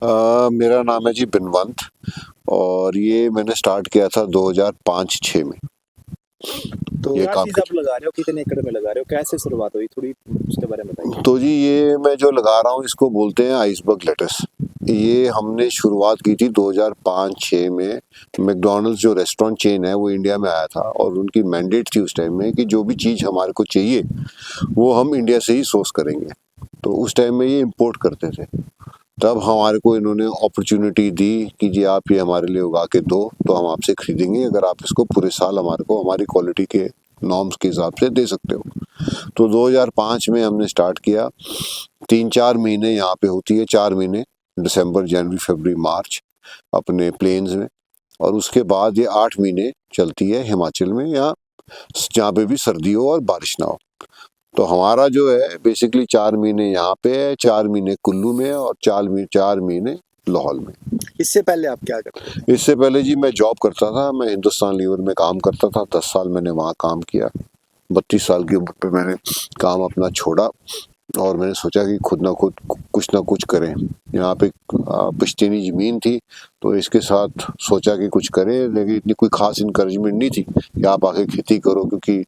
मेरा नाम है जी बिनवंत और ये मैंने स्टार्ट किया था 2005-6 में तो ये क्या काम चीज़ की। आप लगा रहे हो, कितने एकड़ में लगा रहे हो, कैसे शुरुआत हुई, थोड़ी उसके बारे में बताइए। तो जी ये मैं जो लगा रहा हूँ इसको बोलते हैं आइसबर्ग लेटस। ये हमने शुरुआत की थी 2005-6 में। मैकडॉनल्ड्स जो रेस्टोरेंट चेन है वो इंडिया में आया था और उनकी मैंडेट थी उस टाइम में कि जो भी चीज़ हमारे को चाहिए वो हम इंडिया से ही सोर्स करेंगे। तो उस टाइम में ये इंपोर्ट करते थे। तब हमारे को इन्होंने अपॉर्चुनिटी दी कि जी आप ये हमारे लिए उगा के दो तो हम आपसे खरीदेंगे अगर आप इसको पूरे साल हमारे को हमारी क्वालिटी के नॉर्म्स के हिसाब से दे सकते हो। तो 2005 में हमने स्टार्ट किया। 3-4 महीने यहाँ पे होती है, 4 महीने दिसंबर, जनवरी, फरवरी, मार्च अपने प्लेन्स में, और उसके बाद ये 8 महीने चलती है हिमाचल में या जहाँ पे भी सर्दी हो और बारिश ना हो। तो हमारा जो है बेसिकली 4 महीने यहाँ पे है, 4 महीने कुल्लू में और 4 महीने लाहौल में। इससे पहले आप क्या करते थे? इससे पहले जी मैं जॉब करता था, मैं हिंदुस्तान लीवर में काम करता था। 10 साल मैंने वहाँ काम किया। 32 साल की उम्र पे मैंने काम अपना छोड़ा और मैंने सोचा कि खुद कुछ ना कुछ करें। यहाँ पे पुश्तैनी ज़मीन थी तो इसके साथ सोचा कि कुछ करें, लेकिन इतनी कोई ख़ास इनकरेजमेंट नहीं थी कि आप आके खेती करो, क्योंकि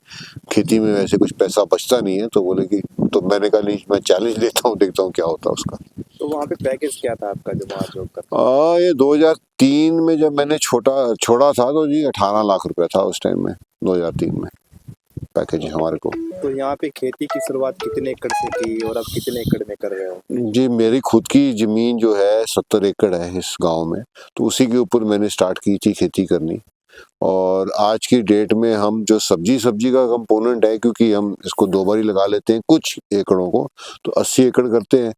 खेती में वैसे कुछ पैसा बचता नहीं है। तो बोले कि तो मैंने कहा नहीं, मैं चैलेंज लेता हूँ, देखता हूँ क्या होता है उसका। तो वहाँ पे पैकेज क्या था आपका जब वहाँ जॉब करते ये 2003 में जब मैंने छोड़ा था तो जी 18 लाख रुपया था उस टाइम में, 2003 में पैकेज हमारे को। थे? तो यहाँ पे खेती की शुरुआत कितने एकड़ से की और अब कितने एकड़ में कर रहे हो? जी मेरी खुद की ज़मीन जो है 70 एकड़ है इस गांव में, तो उसी के ऊपर मैंने स्टार्ट की थी खेती करनी। और आज की डेट में हम जो सब्जी का कंपोनेंट है, क्योंकि हम इसको 2 बार ही लगा लेते हैं कुछ एकड़ों को, तो 80 एकड़ करते हैं।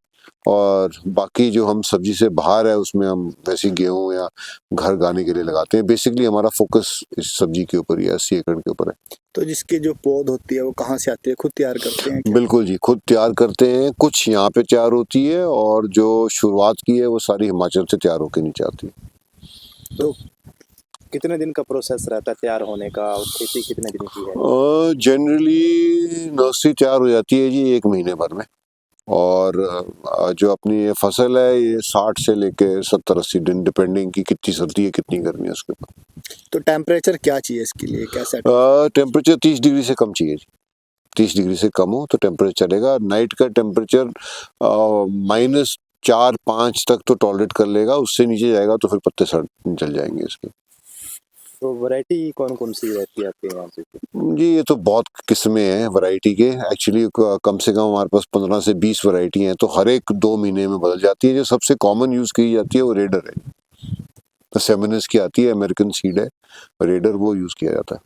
और बाकी जो हम सब्जी से बाहर है उसमें हम वैसे गेहूँ या घर गाने के लिए लगाते हैं। बेसिकली हमारा फोकस इस सब्जी के ऊपर ही है, 80 एकड़ के ऊपर है। तो जिसकी जो पौध होती है वो कहाँ से आती है, खुद तैयार करते हैं क्या? बिल्कुल जी, खुद तैयार करते हैं। कुछ यहाँ पे तैयार होती है और जो शुरुआत की है वो सारी हिमाचल से तैयार होके नीचे आती है। तो कितने दिन का प्रोसेस रहता है तैयार होने का और खेती कितने दिन की है? जनरली नर्सरी तैयार हो जाती है जी 1 महीने भर में। और जो अपनी ये फसल है ये 60 से लेके 70-80 दिन, डिपेंडिंग की कितनी सर्दी है कितनी गर्मी है उसके ऊपर। तो टेम्परेचर क्या चाहिए इसके लिए, कैसा? टेम्परेचर 30 डिग्री से कम चाहिए जी। 30 डिग्री से कम हो तो टेम्परेचर चलेगा। नाइट का टेम्परेचर -4-5 तक तो टॉलरेट कर लेगा, उससे नीचे जाएगा तो फिर पत्ते सड़ जल जाएंगे इसके। तो वैरायटी कौन कौन सी रहती है आपके यहाँ पे? जी ये तो बहुत किस्में हैं वैरायटी के। एक्चुअली कम से कम हमारे पास 15 से 20 वैरायटी हैं, तो हर एक 2 महीने में बदल जाती है। जो सबसे कॉमन यूज़ की जाती है वो रेडर है। तो सेमिनिस की आती है, अमेरिकन सीड है, रेडर वो यूज़ किया जाता है।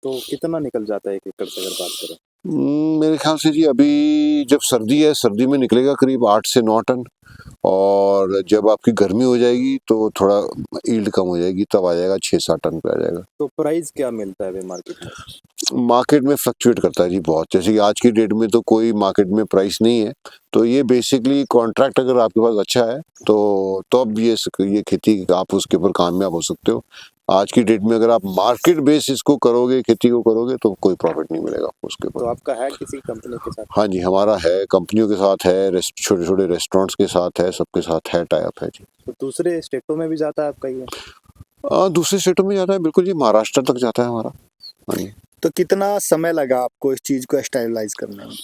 तो कितना निकल जाता है एक एकड़ से अगर बात करें? मेरे ख्याल से जी अभी जब सर्दी है, सर्दी में निकलेगा करीब 8 से 9 टन। और जब आपकी गर्मी हो जाएगी तो थोड़ा यील्ड कम हो जाएगी, तब आ जाएगा 6-7 टन पे आ जाएगा। तो प्राइस क्या मिलता है अभी मार्केट में? मार्केट में फ्लक्चुएट करता है जी बहुत। जैसे कि आज की डेट में तो कोई मार्केट में प्राइस नहीं है। तो ये बेसिकली कॉन्ट्रैक्ट अगर आपके पास अच्छा है तो अब ये खेती आप उसके ऊपर कामयाब हो सकते हो। आज की डेट में अगर आप मार्केट बेस इसको करोगे, खेती को करोगे, तो कोई प्रॉफिट नहीं मिलेगा आपको उसके तो ऊपर। आपका है किसी कंपनी के साथ? हाँ जी, हमारा है, कंपनियों के साथ है, छोटे-छोटे रेस्टोरेंट्स के साथ है, सबके साथ है, टाई अप है जी। तो दूसरे स्टेटों में भी जाता है आपका ये? दूसरे स्टेटों में जाता है बिल्कुल जी, महाराष्ट्र तक जाता है हमारा। हाँ जी। तो कितना समय लगा आपको इस चीज़ को स्टेबलाइज़ करने में?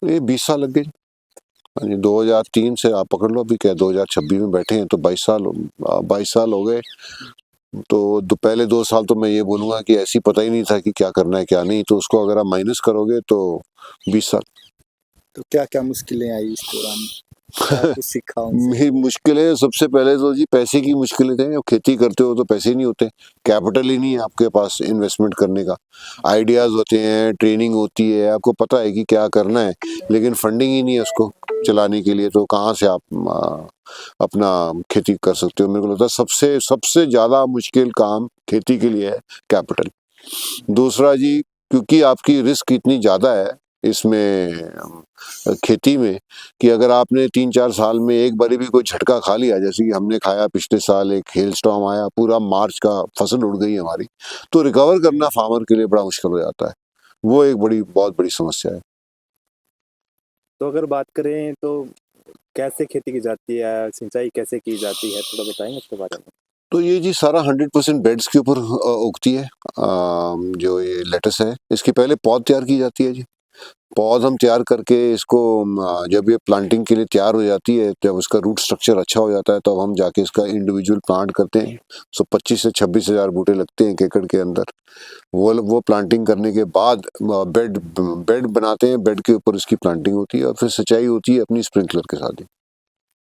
ये 20 साल लग गए। हाँ जी, 2003 से आप पकड़ लो, अभी क्या 2026 में बैठे हैं तो 22 साल हो गए। तो पहले 2 साल तो मैं ये बोलूँगा कि ऐसे ही पता ही नहीं था कि क्या करना है क्या नहीं, तो उसको अगर आप माइनस करोगे तो 20 साल। तो क्या-क्या मुश्किलें आई इस दौरान? क्या कुछ सीखा उनसे? मुश्किलें सबसे पहले तो जी पैसे की मुश्किलें थे। खेती करते हो तो पैसे ही नहीं होते, कैपिटल ही नहीं है आपके पास इन्वेस्टमेंट करने का। आइडियाज़ होते हैं, ट्रेनिंग होती है, आपको पता है कि क्या करना है, लेकिन फंडिंग ही नहीं है उसको चलाने के लिए, तो कहाँ से आप अपना खेती कर सकते हो। मेरे को लगता है सबसे सबसे ज़्यादा मुश्किल काम खेती के लिए है कैपिटल। दूसरा जी, क्योंकि आपकी रिस्क इतनी ज़्यादा है इसमें खेती में, कि अगर आपने 3-4 साल में एक बारी भी कोई झटका खा लिया, जैसे कि हमने खाया पिछले साल, एक हेल स्टॉर्म आया, पूरा मार्च का फसल उड़ गई हमारी, तो रिकवर करना फार्मर के लिए बड़ा मुश्किल हो जाता है। वो एक बहुत बड़ी समस्या है। तो अगर बात करें तो कैसे खेती की जाती है, सिंचाई कैसे की जाती है, थोड़ा बताएंगे इसके बारे में? तो ये जी सारा 100% बेड्स के ऊपर उगती है। जो ये लेटस है, इसकी पहले पौध तैयार की जाती है जी। पौध हम तैयार करके इसको जब ये प्लांटिंग के लिए तैयार हो जाती है, जब उसका रूट स्ट्रक्चर अच्छा हो जाता है, तब हम जाके इसका इंडिविजुअल प्लांट करते हैं। 25 से 26 हज़ार बूटे लगते हैं 1 एकड़ के अंदर। वो प्लांटिंग करने के बाद बेड बेड बनाते हैं, बेड के ऊपर इसकी प्लांटिंग होती है और फिर सिंचाई होती है अपनी स्प्रिंकलर के साथ ही।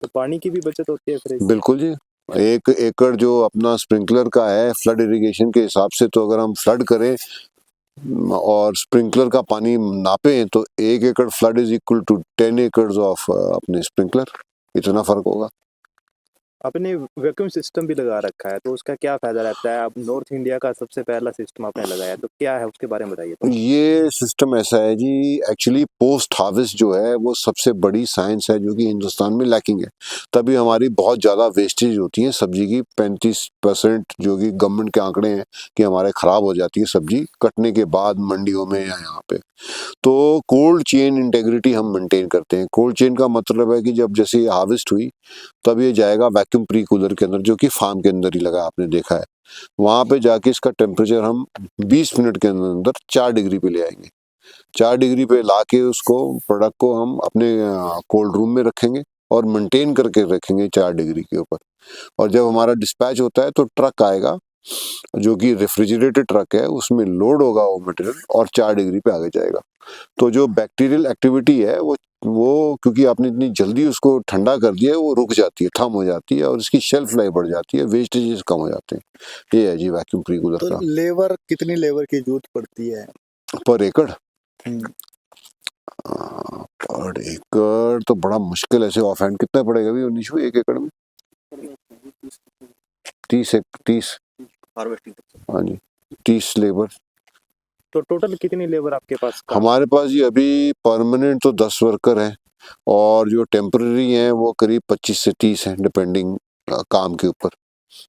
तो पानी की भी बचत होती है फिर इससे? बिल्कुल जी। 1 एकड़ जो अपना स्प्रिंकलर का है, फ्लड इरिगेशन के हिसाब से, तो अगर हम फ्लड करें और स्प्रिंकलर का पानी नापें तो 1 एकड़ flood is equal to 10 acres of अपने स्प्रिंकलर। इतना फर्क होगा। आपने वैक्यूम सिस्टम भी लगा रखा है, तो उसका क्या फायदा रहता है? अब नॉर्थ इंडिया का सबसे पहला सिस्टम आपने लगाया, तो क्या है उसके बारे में बताइए थोड़ा। ये सिस्टम ऐसा है जी, एक्चुअली पोस्ट हार्वेस्ट जो है वो सबसे बड़ी साइंस है जो कि हिंदुस्तान में लैकिंग है। तभी हमारी बहुत ज़्यादा वेस्टेज होती है सब्जी की। 35% जो कि गवर्नमेंट के आंकड़े हैं कि हमारे ख़राब हो जाती है सब्जी कटने के बाद मंडियों में या यहाँ पे। तो कोल्ड चेन इंटेग्रिटी हम मेंटेन करते हैं। कोल्ड चेन का मतलब है कि जब जैसे ये हार्वेस्ट हुई तब ये जाएगा वैक्यूम प्री कूलर के अंदर, जो कि फार्म के अंदर ही लगा, आपने देखा है। वहाँ पे जाके इसका टेम्परेचर हम 20 मिनट के अंदर अंदर 4 डिग्री पे ले आएंगे। 4 डिग्री पे लाके उसको प्रोडक्ट को हम अपने कोल्ड रूम में रखेंगे और मेंटेन करके रखेंगे 4 डिग्री के ऊपर। और जब हमारा डिस्पैच होता है तो ट्रक आएगा जो कि रेफ्रिजरेटेड ट्रक है, उसमें लोड होगा वो मटेरियल और 4 डिग्री पे आगे जाएगा। तो जो बैक्टीरियल एक्टिविटी है वो क्योंकि आपने इतनी जल्दी उसको ठंडा कर दिया है, वो रुक जाती है, थम हो जाती है और इसकी शेल्फ लाइफ बढ़ जाती है, वेस्टेजेस कम हो जाते हैं। ये है जी वैक्यूम प्री कूलर तो का। लेबर कितनी लेबर की जरूरत पड़ती है? पर एकड़ हम्म, पर एकड़ तो बड़ा मुश्किल है, ऐसे ऑफ हैंड कितना पड़ेगा भी निशु 1 एकड़ में? 30 हार्वेस्टिंग। हाँ जी, 30 लेबर। तो टोटल कितनी लेबर आपके पास काम? हमारे पास जी अभी परमानेंट तो 10 वर्कर हैं और जो टेम्पररी हैं वो करीब 25 से 30 हैं, डिपेंडिंग काम के ऊपर।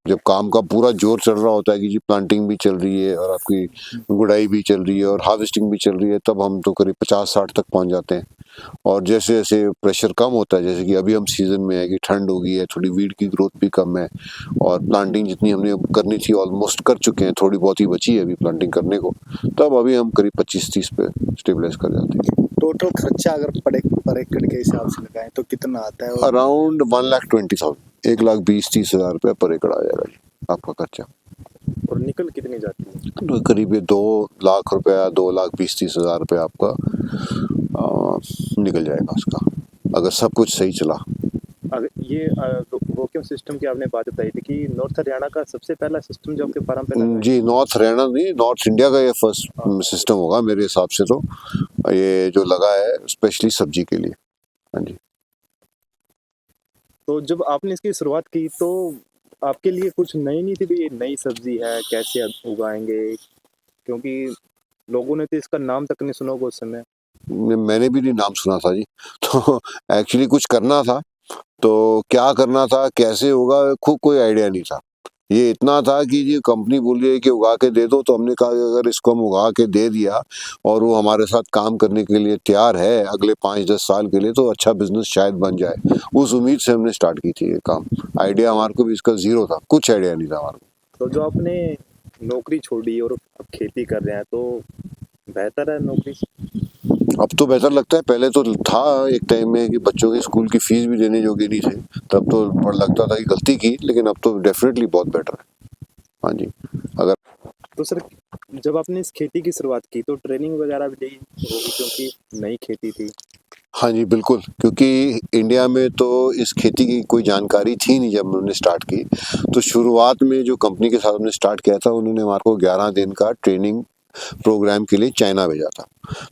जब काम का पूरा जोर चल रहा होता है कि जी प्लांटिंग भी चल रही है और आपकी गुड़ाई भी चल रही है और हार्वेस्टिंग भी चल रही है, तब हम तो करीब 50-60 तक पहुंच जाते हैं। और जैसे जैसे प्रेशर कम होता है, जैसे कि अभी हम सीजन में है कि ठंड हो गई है, थोड़ी वीड की ग्रोथ भी कम है और प्लांटिंग जितनी हमने करनी थी ऑलमोस्ट कर चुके हैं, थोड़ी बहुत ही बची है अभी प्लांटिंग करने को, तब अभी हम करीब 25-30 पे स्टेबलाइज कर जाते हैं। टोटल खर्चा अगर पर एकड़ के हिसाब से लगाएं तो कितना आता है? अराउंड 1,20,000, 1,20,30,000 रुपया पर एकड़ आ जाएगा जी आपका खर्चा। और निकल कितनी जाती है? तो करीब ये 2 लाख रुपया, 2,20,30,000 रुपया आपका निकल जाएगा उसका, अगर सब कुछ सही चला। अगर ये वैक्यूम सिस्टम की आपने बात बताई थी कि नॉर्थ हरियाणा का सबसे पहला सिस्टम जो आपके फार्म पे लगा है। जी, नॉर्थ हरियाणा नहीं, नॉर्थ इंडिया का ये फर्स्ट सिस्टम होगा मेरे हिसाब से। तो ये जो लगा है स्पेशली सब्जी के लिए। हाँ जी। तो जब आपने इसकी शुरुआत की तो आपके लिए कुछ नई नहीं थी भी ये नई सब्जी है, कैसे उगाएंगे? क्योंकि लोगों ने तो इसका नाम तक नहीं सुना होगा उस समय। मैंने भी नहीं नाम सुना था जी। तो एक्चुअली कुछ करना था, तो क्या करना था, कैसे होगा, खुद कोई आइडिया नहीं था। ये इतना था कि जी कंपनी बोल रही है कि उगा के दे दो, तो हमने कहा कि अगर इसको हम उगा के दे दिया और वो हमारे साथ काम करने के लिए तैयार है अगले 5-10 साल के लिए, तो अच्छा बिजनेस शायद बन जाए। उस उम्मीद से हमने स्टार्ट की थी ये काम। आइडिया हमारे को भी इसका जीरो था, कुछ आइडिया नहीं था हमारे को। तो जो आपने नौकरी छोड़ी और अब खेती कर रहे हैं, तो बेहतर है नौकरी से? अब तो बेहतर लगता है। पहले तो था एक टाइम में कि बच्चों की स्कूल की फीस भी देने जोगे नहीं थे, तब तो बड़ा लगता था कि गलती की, लेकिन अब तो डेफिनेटली बहुत बेटर है। हाँ जी। अगर तो सर, जब आपने इस खेती की शुरुआत की तो ट्रेनिंग वगैरह भी ली होगी क्योंकि नई खेती थी। हाँ जी, बिल्कुल, क्योंकि इंडिया में तो इस खेती की कोई जानकारी थी नहीं जब हमने स्टार्ट की। तो शुरुआत में जो कंपनी के साथ हमने स्टार्ट किया था, उन्होंने हमारे को 11 दिन का ट्रेनिंग प्रोग्राम के लिए चाइना भेजा था।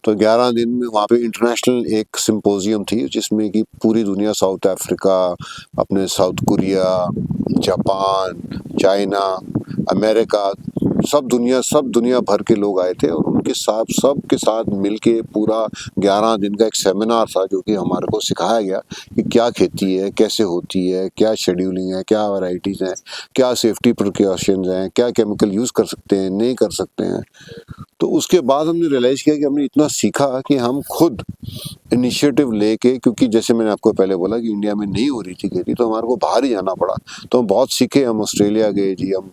तो 11 दिन में वहाँ पे इंटरनेशनल एक सिम्पोजियम थी, जिसमें कि पूरी दुनिया, साउथ अफ्रीका, अपने south Korea, Japan, China, America, सब दुनिया भर के लोग आए थे और उनके साथ सब के साथ मिलके पूरा 11 दिन का एक सेमिनार था जो कि हमारे को सिखाया गया कि क्या खेती है, कैसे होती है, क्या शेड्यूलिंग है, क्या वैरायटीज़ हैं, क्या सेफ्टी प्रिकॉशंस हैं, क्या केमिकल यूज़ कर सकते हैं, नहीं कर सकते हैं। तो उसके बाद हमने रियलाइज़ किया कि हमने इतना सीखा कि हम खुद इनिशिएटिव लेके, क्योंकि जैसे मैंने आपको पहले बोला कि इंडिया में नहीं हो रही थी खेती, तो हमारे को बाहर ही जाना पड़ा। तो हम बहुत सीखे, हम ऑस्ट्रेलिया गए जी, हम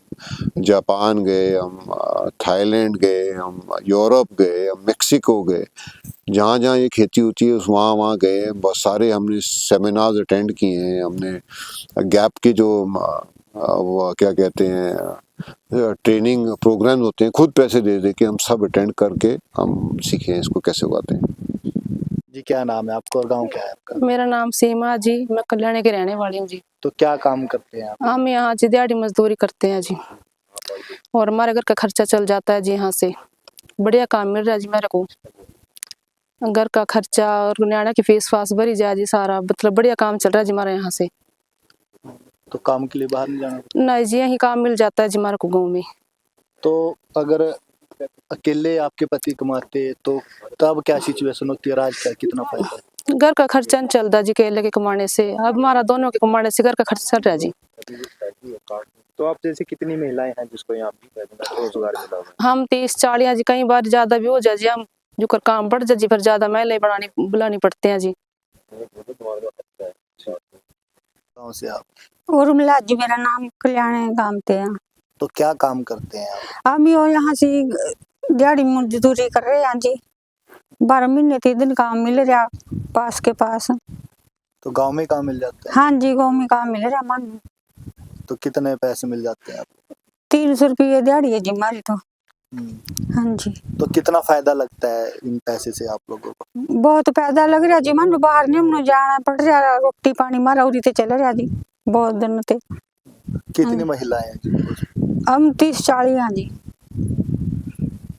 जापान गए, हम थाईलैंड गए, हम यूरोप गए, हम मेक्सिको गए, जहाँ जहाँ ये खेती होती है उस वहाँ गए। बहुत सारे हमने सेमिनार्स अटेंड किए हैं। हमने गैप के जो वो क्या कहते हैं ट्रेनिंग प्रोग्राम्स होते हैं, खुद पैसे दे दे के हम सब अटेंड करके हम सीखे हैं इसको कैसे उगाते हैं। जी क्या नाम है आपका और गांव क्या है आपका? मेरा नाम सीमा जी, मैं कल्याणी की रहने वाली हूँ जी। तो क्या काम करते हैं आप? हम यहाँ जी दिहाड़ी मजदूरी करते हैं जी, और हमारे घर का खर्चा चल जाता है जी। यहाँ से बढ़िया काम मिल रहा है जी मेरे को, घर का खर्चा और न्याणा की फीस फास भरी जाए जी, सारा मतलब बढ़िया काम चल रहा है जी हमारे यहाँ से। तो काम के लिए बाहर नहीं जाना? नहीं जी, यही काम मिल जाता है जी हमारे को गाँव में। तो अगर अकेले आपके पति कमाते तो तब क्या सिचुएशन होती है, आज क्या कितना फायदा है? घर का खर्चा नहीं चलता जी अकेले के कमाने से, अब हमारा दोनों के कमाने से घर का खर्चा चल रहा है जी। तो आप जैसे कितनी महिलाएं हैं जिसको यहाँ रोजगार मिला हुआ है? हम 30-40 जी, कई बार ज्यादा भी हो जाए जी, हम जो कर काम बढ़ जाए जी, फिर ज्यादा महिलाएं बुलानी पड़ते हैं जी। गाँव से आप? उर्मिला जी मेरा नाम, कल्याण गांव ते हैं। तो क्या काम करते हैं आप? हम यो यहाँ से दिहाड़ी मजदूरी कर रहे हैं जी, 12 महीने 3 दिन काम मिल रहा पास के पास। तो गांव में काम मिल जाता है? हाँ जी, गाँव में काम मिल रहा मन। तो कितने पैसे मिल जाते हैं आपको? 300 रुपये दिहाड़ी है जी हमारी तो। हाँ जी, तो कितना फायदा लगता है इन पैसे से आप लोगों को? बहुत पैदा लग रहा जी, मन बाहर नहीं हमने जाना पड़ रहा, रोटी पानी मारा उरी ते चल रहा जी बहुत दिन ते। कितनी महिलाएं हैं जी? हम 30-40 हैं जी।